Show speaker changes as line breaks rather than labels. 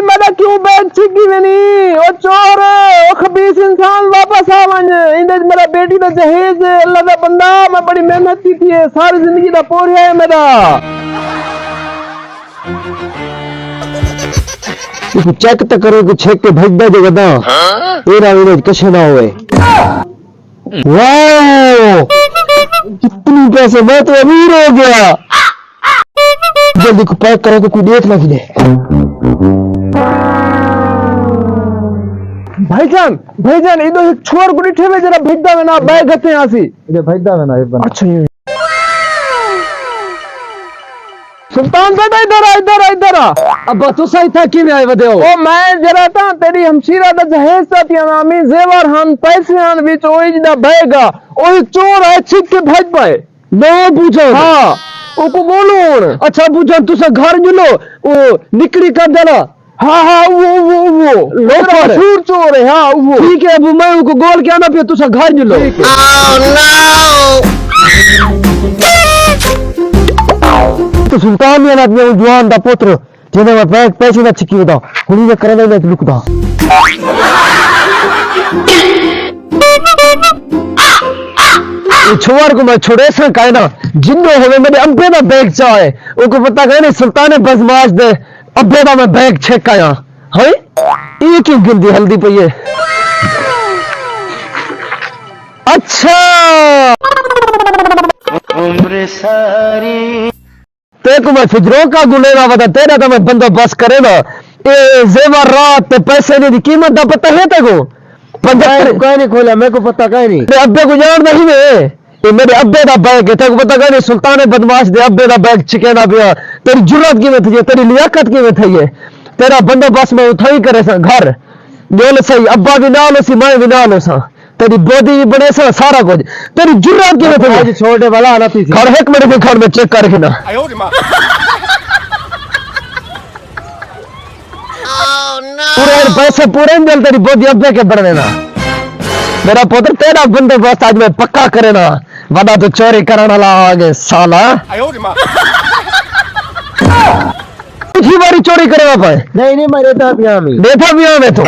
मेरा क्यों बैग छिकी वेनी ओ चोर ओ खबीस इंसान वापस आ वने इंदे मेरा बेटी दा जहेज अल्लाह दा बंदा मैं बड़ी मेहनत की थी सारी जिंदगी दा पोरिया है मेरा
इसको चेक तो करो कि छेक के भेज दे गदा तेरा इमेज कशे ना होए वाओ कितनी पैसे मैं तो अमीर हो गया जल्दी को पैक करो तो कोई देख ना कि
भाईजान इधर एक छोर गुड़ी ठेवे जरा भेजदा में ना बैग हते आसी
इधर भेजदा में ना ये
अच्छा ये सुल्तान बेटा इधर आ
अब तो सही था कि आए बदे
ओ मैं जरा ता तेरी हमशीरा दा जहेज ता थी अमामी जेवर हन पैसे हन विच ओई दा बैगा ओई चोर है छिक के भाज पाए
नो पूछो
हां ओ को बोलो
अच्छा पूछो तुसा घर जुलो ओ निकड़ी कर देना
हाँ वो
लोफर
मशहूर चोर है हाँ वो
ठीक है अब मैं उनको गोल क्या ना पे तुसा घर जुलो तो सुल्तान ने ना अपने जवान दा पुत्र जेने मैं बैग पैसे ना छिकी बताओ हुनी ने करने में लुकदा ये छोर को मैं छोड़े सा काहे ना जिन्नो होवे मेरे अब्बे दा बैग चाहे उनको पता कहे नहीं सुल्तान ने बदमाश दे अब्बे दा मैं बैग चेक आया है ये क्यों गिनती हल्दी पे ये अच्छा उम्र सारी तेरे मैं फिजरों का गुलेगा बता तेरा तो मैं बंदोबस्त करे ना ये जेवर रात पे पैसे नहीं दी कीमत दा पता है तेको 75 कोई नहीं खोला मेरे को पता कहीं नहीं मेरे अब्बे को जान नहीं वे ये मेरे अब्बे दा बैग है तेको पता कहीं नहीं सुल्तान बदमाश दे अब्बे दा बैग चिकेना पिया तेरी जुर्रत की में थी तेरी लियाकत की में थी ये तेरा बंदोबस्त में उठाई करे सा घर बोल सही अब्बा भी ना लो सी मैं भी ना लो सा तेरी बॉडी भी बने सा सारा कुछ तेरी जुर्रत की में थी आज छोटे वाला आना थी घर एक मिनट में घर में चेक करके ना पूरे पैसे पूरे मिल तेरी बॉडी अब्बे के बढ़ने ना मेरा पुत्र तेरा बंदोबस्त आज मैं पक्का करे ना वरना तो चोरी करने वाला आगे साला बारी चोरी करे पाए नहीं मैं रहता भी में तो